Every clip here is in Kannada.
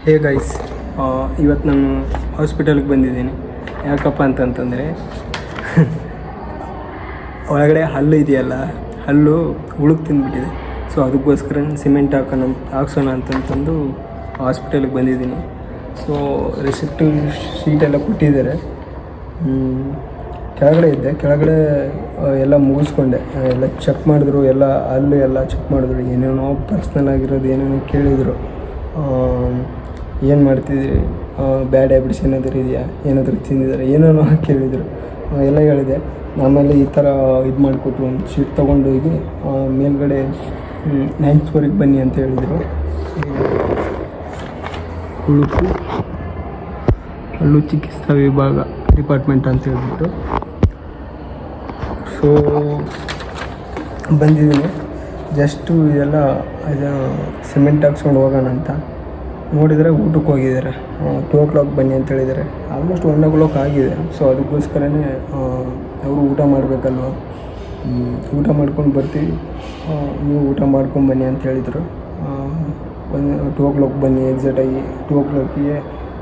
ಹೇ ಗೈಸ್, ಇವತ್ತು ನಾನು ಹಾಸ್ಪಿಟಲ್ಗೆ ಬಂದಿದ್ದೀನಿ. ಯಾಕಪ್ಪ ಅಂತಂತಂದರೆ ಒಳಗಡೆ ಹಲ್ಲು ಇದೆಯಲ್ಲ, ಹಲ್ಲು ಹುಳುಕ್ ತಿಂದ್ಬಿಟ್ಟಿದೆ. ಸೊ ಅದಕ್ಕೋಸ್ಕರ ಸಿಮೆಂಟ್ ಹಾಕ್ಸೋಣ ಅಂತಂತಂದು ಹಾಸ್ಪಿಟಲ್ಗೆ ಬಂದಿದ್ದೀನಿ. ಸೊ ರಿಸಿಪ್ಟಿವ್ ಶೀಟೆಲ್ಲ ಕೊಟ್ಟಿದ್ದಾರೆ. ಕೆಳಗಡೆ ಇದ್ದೆ, ಕೆಳಗಡೆ ಎಲ್ಲ ಮುಗಿಸ್ಕೊಂಡೆ. ಎಲ್ಲ ಚೆಕ್ ಮಾಡಿದ್ರು, ಎಲ್ಲ ಹಲ್ಲು ಎಲ್ಲ ಚೆಕ್ ಮಾಡಿದ್ರು. ಏನೇನೋ ಪರ್ಸ್ನಲ್ ಆಗಿರೋದು ಏನೇನೋ ಕೇಳಿದರು. ಏನು ಮಾಡ್ತಿದ್ದೀರಿ, ಬ್ಯಾಡ್ ಹ್ಯಾಬಿಟ್ಸ್ ಏನಾದರೂ ಇದೆಯಾ, ಏನಾದರೂ ತಿಂದಿದ್ದಾರೆ, ಏನೇನೋ ಕೇಳಿದರು. ಎಲ್ಲ ಹೇಳಿದೆ. ಆಮೇಲೆ ಈ ಥರ ಇದು ಮಾಡಿಕೊಟ್ರು. ಒಂದು ಶೀಟ್ ತೊಗೊಂಡು ಹೋಗಿ ಮೇಲ್ಗಡೆ 9th ಫ್ಲೋರಿಗೆ ಬನ್ನಿ ಅಂತ ಹೇಳಿದರು. ಹಲ್ಲು ಚಿಕಿತ್ಸಾ ವಿಭಾಗ ಡಿಪಾರ್ಟ್ಮೆಂಟ್ ಅಂತ ಹೇಳ್ಬಿಟ್ಟು. ಸೊ ಬಂದಿದ್ದೀನಿ. ಜಸ್ಟು ಇದೆಲ್ಲ ಸಿಮೆಂಟ್ ಹಾಕ್ಸ್ಕೊಂಡು ಹೋಗೋಣ ಅಂತ ನೋಡಿದರೆ ಊಟಕ್ಕೆ ಹೋಗಿದ್ದಾರೆ. 2 o'clock ಬನ್ನಿ ಅಂತ ಹೇಳಿದ್ದಾರೆ. ಆಲ್ಮೋಸ್ಟ್ 1 o'clock ಆಗಿದೆ. ಸೊ ಅದಕ್ಕೋಸ್ಕರನೇ ಅವರು ಊಟ ಮಾಡಬೇಕಲ್ವ, ಊಟ ಮಾಡ್ಕೊಂಡು ಬರ್ತೀವಿ, ನೀವು ಊಟ ಮಾಡ್ಕೊಂಡು ಬನ್ನಿ ಅಂತ ಹೇಳಿದರು. 2 o'clock ಬನ್ನಿ, ಎಕ್ಸಾಕ್ಟಾಗಿ 2 o'clockಗೆ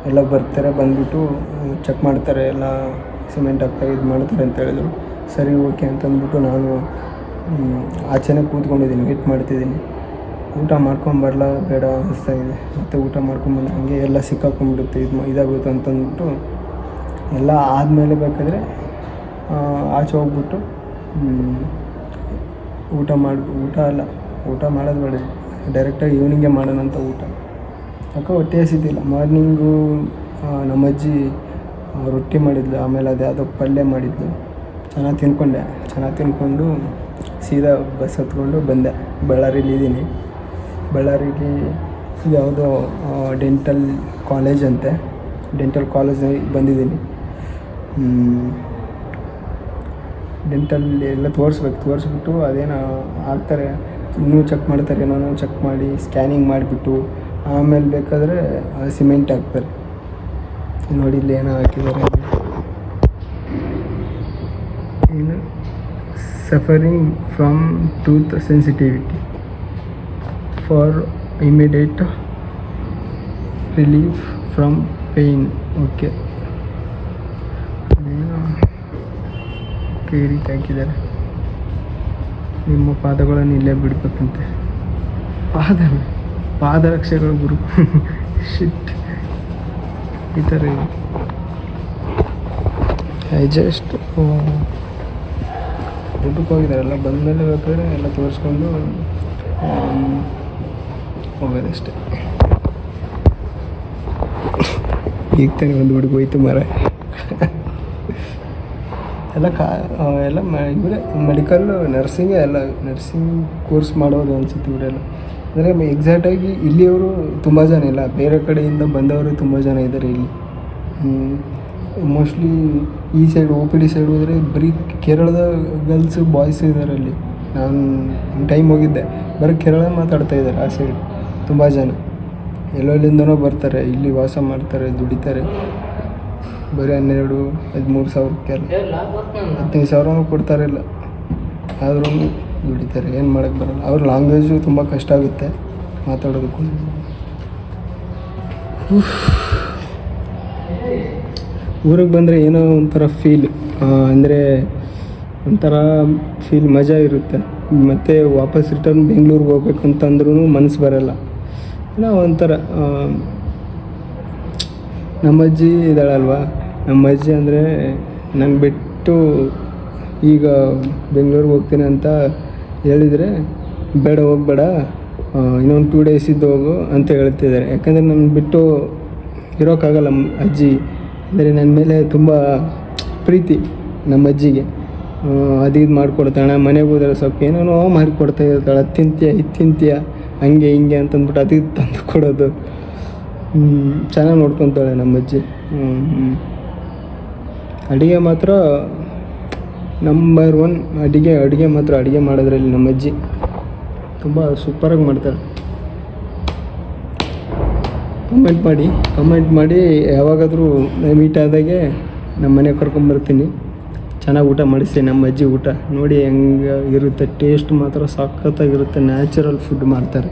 ಎಲ್ಲ ಬರ್ತಾರೆ. ಬಂದುಬಿಟ್ಟು ಚೆಕ್ ಮಾಡ್ತಾರೆ, ಎಲ್ಲ ಸಿಮೆಂಟ್ ಹಾಕ್ತಾರೆ, ಇದು ಮಾಡ್ತಾರೆ ಅಂತ ಹೇಳಿದರು. ಸರಿ, ಓಕೆ ಅಂತಂದ್ಬಿಟ್ಟು ನಾನು ಆಚೆನೇ ಕೂತ್ಕೊಂಡಿದ್ದೀನಿ, ವೇಟ್ ಮಾಡ್ತಿದ್ದೀನಿ. ಊಟ ಮಾಡ್ಕೊಂಬರಲ್ಲ ಬೇಡ ಅನ್ನಿಸ್ತಾಯಿದೆ. ಮತ್ತು ಊಟ ಮಾಡ್ಕೊಂಬಂದು ಹಂಗೆ ಎಲ್ಲ ಸಿಕ್ಕಾಕೊಂಡ್ಬಿಡುತ್ತೆ, ಇದಾಗುತ್ತೆ ಅಂತಂದ್ಬಿಟ್ಟು ಎಲ್ಲ ಆದಮೇಲೆ ಬೇಕಾದರೆ ಆಚೆ ಹೋಗ್ಬಿಟ್ಟು ಊಟ ಮಾಡೋದು ಬೇಡ, ಡೈರೆಕ್ಟಾಗಿ ಈವ್ನಿಂಗೇ ಮಾಡೋಣ ಅಂತ ಊಟ. ಯಾಕೋ ಹೊಟ್ಟೆ ಹಸಿತಿಲ್ಲ. ಮಾರ್ನಿಂಗು ನಮ್ಮ ಅಜ್ಜಿ ರೊಟ್ಟಿ ಮಾಡಿದ್ಲು, ಆಮೇಲೆ ಅದು ಯಾವುದೋ ಪಲ್ಯ ಮಾಡಿದ್ಲು. ಚೆನ್ನಾಗಿ ತಿಂದ್ಕೊಂಡು ಸೀದಾ ಬಸ್ ಹತ್ಕೊಂಡು ಬಂದೆ. ಬಳ್ಳಾರಿಲಿ ಬಳ್ಳಾರಿಲಿ ಯಾವುದೋ ಡೆಂಟಲ್ ಕಾಲೇಜ್ ಅಂತೆ, ಡೆಂಟಲ್ ಕಾಲೇಜ್ನಾಗ ಬಂದಿದ್ದೀನಿ. ಡೆಂಟಲ್ ಎಲ್ಲ ತೋರಿಸ್ಬಿಟ್ಟು ಅದೇನೋ ಹಾಕ್ತಾರೆ, ಇನ್ನೂ ಚೆಕ್ ಮಾಡ್ತಾರೆ, ಏನೋ ಚೆಕ್ ಮಾಡಿ ಸ್ಕ್ಯಾನಿಂಗ್ ಮಾಡಿಬಿಟ್ಟು ಆಮೇಲೆ ಬೇಕಾದರೆ ಸಿಮೆಂಟ್ ಹಾಕ್ತಾರೆ. ನೋಡಿ ಇಲ್ಲಿ ಏನೋ ಹಾಕಿದ್ದಾರೆ, ಏನು suffering from tooth sensitivity for immediate relief from pain. Okay, ಈ ರೀತಿ ಹಾಕಿದ್ದಾರೆ. ನಿಮ್ಮ ಪಾದಗಳನ್ನು ಇಲ್ಲೇ ಬಿಡಬೇಕಂತೆ. ಪಾದರಕ್ಷೆಗಳು ಗುರು ಶಿಟ್, ಈ ಥರ ಇದೆ. ಜಸ್ಟ್ ಊಟಕ್ಕೆ ಹೋಗಿದ್ದಾರೆಲ್ಲ, ಬಂದಮೇಲೆ ಬೇಕಾದ್ರೆ ಎಲ್ಲ ತೋರಿಸ್ಕೊಂಡು ಹೋಗೋದಷ್ಟೆ. ಈಗ ತಾನೇ ಒಂದು ಹುಡುಗ ಹೋಯ್ತು ಮರ. ಎಲ್ಲ ಇವರೇ ಮೆಡಿಕಲ್ಲು, ನರ್ಸಿಂಗೇ, ಎಲ್ಲ ನರ್ಸಿಂಗ್ ಕೋರ್ಸ್ ಮಾಡೋದು ಅನಿಸುತ್ತೆ ಇವರೆಲ್ಲ. ಅಂದರೆ ಎಕ್ಸಾಕ್ಟಾಗಿ ಇಲ್ಲಿಯವರು ತುಂಬ ಜನ ಇಲ್ಲ, ಬೇರೆ ಕಡೆಯಿಂದ ಬಂದವರು ತುಂಬ ಜನ ಇದ್ದಾರೆ ಇಲ್ಲಿ. ಮೋಸ್ಟ್ಲಿ ಈ ಸೈಡ್ OPD ಸೈಡ್ ಹೋದರೆ ಬರೀ ಕೇರಳದ ಗರ್ಲ್ಸು ಬಾಯ್ಸು ಇದ್ದಾರೆ ಅಲ್ಲಿ. ನಾನು ಟೈಮ್ ಹೋಗಿದ್ದೆ, ಬರೀ ಕೇರಳ ಮಾತಾಡ್ತಾ ಇದ್ದಾರೆ ಆ ಸೈಡ್ ತುಂಬ ಜನ. ಎಲ್ಲೆಲ್ಲಿಂದನೋ ಬರ್ತಾರೆ, ಇಲ್ಲಿ ವಾಸ ಮಾಡ್ತಾರೆ, ದುಡಿತಾರೆ. ಬರೀ 12-13 ಸಾವಿರಕ್ಕೆಲ್ಲ 15 ಸಾವಿರನೂ ಕೊಡ್ತಾರಿಲ್ಲ, ಆದ್ರೂ ದುಡಿತಾರೆ. ಏನು ಮಾಡೋಕ್ಕೆ ಬರೋಲ್ಲ. ಅವ್ರ ಲ್ಯಾಂಗ್ವೇಜು ತುಂಬ ಕಷ್ಟ ಆಗುತ್ತೆ ಮಾತಾಡೋದಕ್ಕೂ. ಊರಿಗೆ ಬಂದರೆ ಏನೋ ಒಂಥರ ಫೀಲ್, ಅಂದರೆ ಒಂಥರ ಫೀಲ್ ಮಜಾ ಇರುತ್ತೆ. ಮತ್ತು ವಾಪಸ್ ರಿಟರ್ನ್ ಬೆಂಗಳೂರಿಗೆ ಹೋಗ್ಬೇಕಂತಂದ್ರೂ ಮನಸ್ಸು ಬರೋಲ್ಲ. ಇಲ್ಲ ಒಂಥರ ನಮ್ಮ ಅಜ್ಜಿ ಇದ್ದಾಳಲ್ವ, ನಮ್ಮ ಅಜ್ಜಿ ಅಂದರೆ ನಂಗೆ ಬಿಟ್ಟು ಈಗ ಬೆಂಗಳೂರಿಗೆ ಹೋಗ್ತೀನಿ ಅಂತ ಹೇಳಿದರೆ ಬೇಡ, ಹೋಗಬೇಡ, ಇನ್ನೊಂದು 2 days ಇದ್ದು ಹೋಗು ಅಂತ ಹೇಳ್ತಿದ್ದಾರೆ. ಯಾಕಂದರೆ ನನ್ನ ಬಿಟ್ಟು ಇರೋಕ್ಕಾಗಲ್ಲ. ಅಜ್ಜಿ ಅಂದರೆ ನನ್ನ ಮೇಲೆ ತುಂಬ ಪ್ರೀತಿ ನಮ್ಮ ಅಜ್ಜಿಗೆ. ಅದು ಇದು ಮಾಡಿಕೊಡ್ತಾಳೆ, ಮನೆಗೆ ಹೋದರೆ ಸ್ವಲ್ಪ ಏನೇನೋ ಮಾಡಿಕೊಡ್ತಾ ಇರ್ತಾಳೆ. ಅದು ತಿಂತೀಯ, ಇದು ತಿಂತೀಯ, ಹಂಗೆ ಹಿಂಗೆ ಅಂತಂದ್ಬಿಟ್ಟು ಅದು ಇದು ತಂದು ಕೊಡೋದು. ಚೆನ್ನಾಗಿ ನೋಡ್ಕೊತಾಳೆ ನಮ್ಮ ಅಜ್ಜಿ. ಅಡುಗೆ ಮಾತ್ರ ನಂಬರ್ 1. ಅಡುಗೆ ಮಾತ್ರ ಅಡುಗೆ ಮಾಡೋದ್ರಲ್ಲಿ ನಮ್ಮ ಅಜ್ಜಿ ತುಂಬ ಸೂಪರಾಗಿ ಮಾಡ್ತಾಳೆ. ಕಮೆಂಟ್ ಮಾಡಿ ಯಾವಾಗಾದರೂ ಮೀಟ್ ಆದಾಗೆ ನಮ್ಮ ಮನೆಗೆ ಕರ್ಕೊಂಬರ್ತೀನಿ. ಚೆನ್ನಾಗಿ ಊಟ ಮಾಡಿಸ್ತೀನಿ. ನಮ್ಮ ಅಜ್ಜಿ ಊಟ ನೋಡಿ ಹೆಂಗೆ ಇರುತ್ತೆ, ಟೇಸ್ಟ್ ಮಾತ್ರ ಸಖತ್ತಾಗಿರುತ್ತೆ. ನ್ಯಾಚುರಲ್ ಫುಡ್ ಮಾಡ್ತಾರೆ.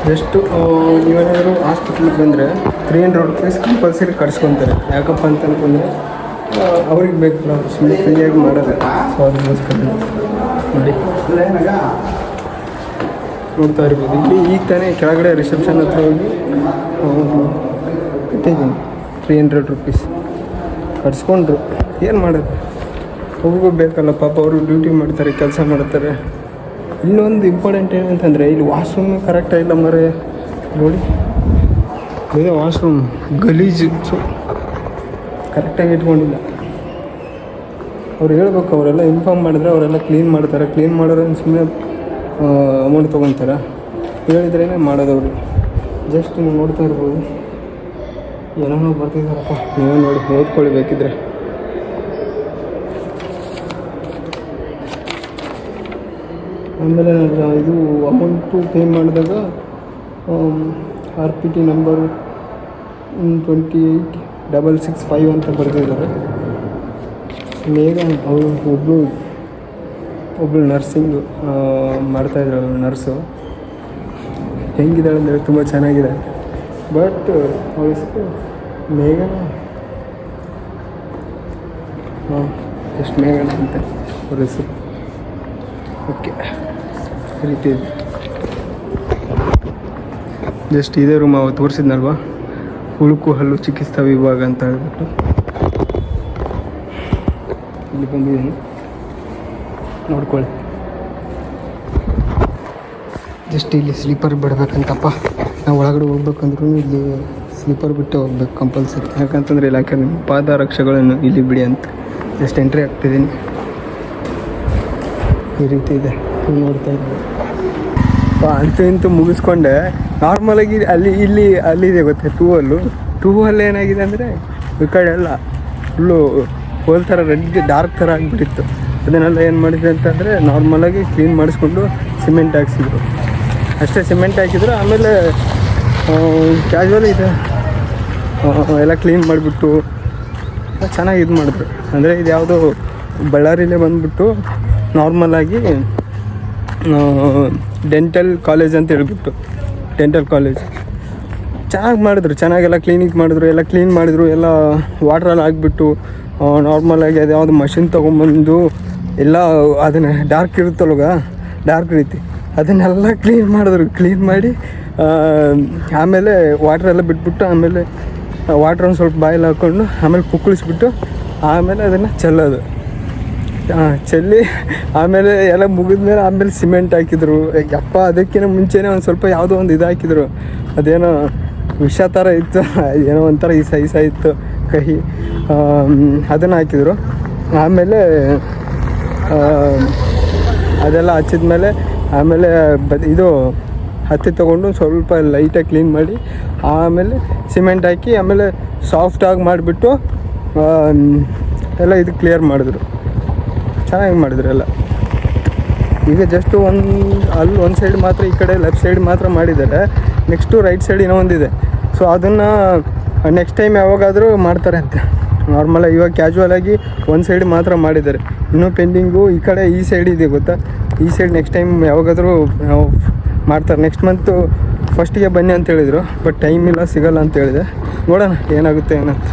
ಜಸ್ಟು ನೀವೇನಾದರೂ ಹಾಸ್ಪಿಟ್ಲಿಗೆ ಬಂದರೆ 300 ರೂಪೀಸ್ ಕಂಪಲ್ಸರಿ ಕಟ್ಸ್ಕೊತಾರೆ. ಯಾಕಪ್ಪ ಅಂತ ಅಂದ್ಕೊಂಡ್ರೆ ಅವ್ರಿಗೆ ಬೇಕು ಅವ್ರು ಸುಮ್ಮನೆ ಫ್ರೀಯಾಗಿ ಮಾಡೋದು. ಸೊ ಅದಕ್ಕೋಸ್ಕರ ನೋಡಿ ನೋಡ್ತಾ ಇರ್ಬೋದು. ಇಲ್ಲಿ ಈಗ ತಾನೇ ಕೆಳಗಡೆ ರಿಸೆಪ್ಷನ್ ಹತ್ರ ಹೋಗಿ ಕಟ್ಟಿದ್ದೀನಿ 300 ರೂಪೀಸ್ ಕಟ್ಸ್ಕೊಂಡ್ರು. ಏನು ಮಾಡೋದು, ಅವ್ರಿಗೂ ಬೇಕಲ್ಲ ಪಾಪ, ಅವರು ಡ್ಯೂಟಿ ಮಾಡ್ತಾರೆ, ಕೆಲಸ ಮಾಡ್ತಾರೆ. ಇನ್ನೊಂದು ಇಂಪಾರ್ಟೆಂಟ್ ಏನಂತಂದರೆ ಇಲ್ಲಿ ವಾಶ್ರೂಮ್ ಕರೆಕ್ಟಾಗಿಲ್ಲ ಮರೆ. ನೋಡಿ ಇದೆ ವಾಶ್ರೂಮ್ ಗಲೀಜು, ಸೊ ಕರೆಕ್ಟಾಗಿ ಇಟ್ಕೊಂಡಿಲ್ಲ. ಅವ್ರು ಹೇಳ್ಬೇಕು, ಅವರೆಲ್ಲ ಇನ್ಫಾರ್ಮ್ ಮಾಡಿದ್ರೆ ಅವರೆಲ್ಲ ಕ್ಲೀನ್ ಮಾಡ್ತಾರೆ. ಕ್ಲೀನ್ ಮಾಡೋರು ಸುಮ್ಮನೆ ಅಮೌಂಟ್ ತೊಗೊತಾರೆ, ಹೇಳಿದ್ರೇ ಮಾಡೋದವರು. ಜಸ್ಟ್ ನೀವು ನೋಡ್ತಾ ಇರ್ಬೋದು, ಏನೋ ಬರ್ತಿದ್ದಾರಪ್ಪ, ನೀವೇ ನೋಡಿ ಓದ್ಕೊಳ್ಳಿ ಬೇಕಿದ್ರೆ. ಆಮೇಲೆ ಇದು ಅಮೌಂಟು ಪೇ ಮಾಡಿದಾಗ RPT ನಂಬರು 28665 ಅಂತ ಬರೆದಿದ್ದಾರೆ. ಬೇಗ ಅವರು ಒಬ್ಬಳು ನರ್ಸಿಂಗು ಮಾಡ್ತಾಯಿದ್ರು, ನರ್ಸು ಹೆಂಗಿದ್ದಾಳೆ ಅಂದರೆ ತುಂಬ ಚೆನ್ನಾಗಿದೆ. ಬಟ್ ಅವಳ ಹೆಸರು ಮೇಘನ, ಎಷ್ಟು ಮೇಘನ ಅಂತ ಅವ್ರ ಹೆಸರು. ಓಕೆ, ಈ ರೀತಿ ಇದೆ. ಜಸ್ಟ್ ಇದೇ ರೂಮ್ ಅವತ್ತು ತೋರಿಸಿದ್ನಲ್ವ, ಉಳುಕು ಹಲ್ಲು ಚಿಕಿತ್ಸಾ ವಿಭಾಗ ಅಂತ ಹೇಳ್ಬಿಟ್ಟು ಇಲ್ಲಿ ಬಂದಿದ್ದೀನಿ, ನೋಡ್ಕೊಳ್ಳಿ. ಜಸ್ಟ್ ಇಲ್ಲಿ ಸ್ಲೀಪರ್ ಬಿಡ್ಬೇಕಂತಪ್ಪ. ನಾವು ಒಳಗಡೆ ಹೋಗ್ಬೇಕಂದ್ರೂ ಇಲ್ಲಿ ಸ್ಲೀಪರ್ ಬಿಟ್ಟು ಹೋಗ್ಬೇಕು ಕಂಪಲ್ಸರಿ. ಯಾಕಂತಂದರೆ ಇಲ್ಲ, ಯಾಕಂದ್ರೆ ನಿಮ್ಮ ಪಾದರಕ್ಷೆಗಳನ್ನು ಇಲ್ಲಿ ಬಿಡಿ ಅಂತ. ಜಸ್ಟ್ ಎಂಟ್ರಿ ಆಗ್ತಿದ್ದೀನಿ, ಈ ರೀತಿ ಇದೆ, ನೋಡ್ತಾ ಇದ್ದೀನಿ. ಅಂತೂ ಇಂತೂ ಮುಗಿಸ್ಕೊಂಡೆ. ನಾರ್ಮಲಾಗಿ ಅಲ್ಲಿದೆ ಗೊತ್ತೆ ಟೂ ಹಲ್ಲು ಏನಾಗಿದೆ ಅಂದರೆ ಈ ಕಡೆ ಎಲ್ಲ ಫುಲ್ಲು ಹೋಲ್ ಥರ ರೆಡ್ ಡಾರ್ಕ್ ಥರ ಆಗಿಬಿಟ್ಟಿತ್ತು. ಅದನ್ನೆಲ್ಲ ಏನು ಮಾಡಿದೆ ಅಂತಂದರೆ ನಾರ್ಮಲಾಗಿ ಕ್ಲೀನ್ ಮಾಡಿಸ್ಕೊಂಡು ಸಿಮೆಂಟ್ ಹಾಕ್ಸಿದ್ರು ಅಷ್ಟೇ. ಸಿಮೆಂಟ್ ಹಾಕಿದ್ರು, ಆಮೇಲೆ ಕ್ಯಾಶುವಲ್ ಇದೆ ಎಲ್ಲ ಕ್ಲೀನ್ ಮಾಡಿಬಿಟ್ಟು ಚೆನ್ನಾಗಿ ಇದು ಮಾಡಿದ್ರು. ಅಂದರೆ ಇದು ಯಾವುದೋ ಬಳ್ಳಾರಿಲೇ ಬಂದುಬಿಟ್ಟು ನಾರ್ಮಲಾಗಿ ಡೆಂಟಲ್ ಕಾಲೇಜ್ ಅಂತ ಹೇಳ್ಬಿಟ್ಟು, ಡೆಂಟಲ್ ಕಾಲೇಜ್ ಚೆನ್ನಾಗಿ ಮಾಡಿದ್ರು. ಚೆನ್ನಾಗೆಲ್ಲ ಕ್ಲೀನಿಕ್ ಮಾಡಿದ್ರು, ಎಲ್ಲ ಕ್ಲೀನ್ ಮಾಡಿದ್ರು. ಎಲ್ಲ ವಾಟ್ರಲ್ಲಿ ಹಾಕ್ಬಿಟ್ಟು ನಾರ್ಮಲಾಗಿ ಅದು ಯಾವುದು ಮಷಿನ್ ತೊಗೊಂಬಂದು ಎಲ್ಲ ಅದನ್ನು ಡಾರ್ಕ್ ಇರುತ್ತಲ್ವ, ಡಾರ್ಕ್ ರೀತಿ ಅದನ್ನೆಲ್ಲ ಕ್ಲೀನ್ ಮಾಡಿದ್ರು. ಕ್ಲೀನ್ ಮಾಡಿ ಆಮೇಲೆ ವಾಟ್ರೆಲ್ಲ ಬಿಟ್ಬಿಟ್ಟು, ಆಮೇಲೆ ವಾಟ್ರನ್ನು ಸ್ವಲ್ಪ ಬಾಯಲ್ಲಿ ಹಾಕ್ಕೊಂಡು ಆಮೇಲೆ ಕುಕ್ಕಳಿಸ್ಬಿಟ್ಟು ಆಮೇಲೆ ಅದನ್ನು ಚೆಲ್ಲೋದು. ಚೆಲ್ಲಿ ಆಮೇಲೆ ಎಲ್ಲ ಮುಗಿದ್ಮೇಲೆ ಆಮೇಲೆ ಸಿಮೆಂಟ್ ಹಾಕಿದ್ರು. ಯಪ್ಪ, ಅದಕ್ಕಿಂತ ಮುಂಚೆನೇ ಒಂದು ಸ್ವಲ್ಪ ಯಾವುದೋ ಒಂದು ಇದು ಹಾಕಿದ್ರು, ಅದೇನೋ ವಿಷ ಥರ ಇತ್ತು, ಏನೋ ಒಂಥರ ಈಸ ಇತ್ತು ಕಹಿ, ಅದನ್ನು ಹಾಕಿದರು. ಆಮೇಲೆ ಅದೆಲ್ಲ ಹಚ್ಚಿದ್ಮೇಲೆ ಆಮೇಲೆ ಇದು ಹತ್ತಿ ತೊಗೊಂಡು ಸ್ವಲ್ಪ ಲೈಟಾಗಿ ಕ್ಲೀನ್ ಮಾಡಿ ಆಮೇಲೆ ಸಿಮೆಂಟ್ ಹಾಕಿ ಆಮೇಲೆ ಸಾಫ್ಟಾಗಿ ಮಾಡಿಬಿಟ್ಟು ಎಲ್ಲ ಇದು ಕ್ಲಿಯರ್ ಮಾಡಿದ್ರು. ಚೆನ್ನಾಗಿ ಮಾಡಿದ್ರು ಎಲ್ಲ. ಈಗ ಜಸ್ಟು ಒಂದು ಸೈಡ್ ಮಾತ್ರ, ಈ ಕಡೆ ಲೆಫ್ಟ್ ಸೈಡ್ ಮಾತ್ರ ಮಾಡಿದ್ದಾರೆ. ನೆಕ್ಸ್ಟು ರೈಟ್ ಸೈಡ್ ಇನ್ನೂ ಒಂದಿದೆ. ಸೊ ಅದನ್ನು ನೆಕ್ಸ್ಟ್ ಟೈಮ್ ಯಾವಾಗಾದರೂ ಮಾಡ್ತಾರೆ ಅಂತ. ನಾರ್ಮಲಾಗಿ ಇವಾಗ ಕ್ಯಾಶುವಲಾಗಿ ಒಂದು ಸೈಡ್ ಮಾತ್ರ ಮಾಡಿದ್ದಾರೆ, ಇನ್ನೂ ಪೆಂಡಿಂಗು. ಈ ಕಡೆ ಈ ಸೈಡ್ ಇದೆ ಗೊತ್ತಾ, ಈ ಸೈಡ್ ನೆಕ್ಸ್ಟ್ ಟೈಮ್ ಯಾವಾಗಾದರೂ ಮಾಡ್ತಾರೆ. ನೆಕ್ಸ್ಟ್ ಮಂತು ಫಸ್ಟಿಗೆ ಬನ್ನಿ ಅಂತ ಹೇಳಿದರು, ಬಟ್ ಟೈಮ್ ಇಲ್ಲ, ಸಿಗೋಲ್ಲ ಅಂತ ಹೇಳಿದೆ. ನೋಡೋಣ ಏನಾಗುತ್ತೆ ಏನಂತ.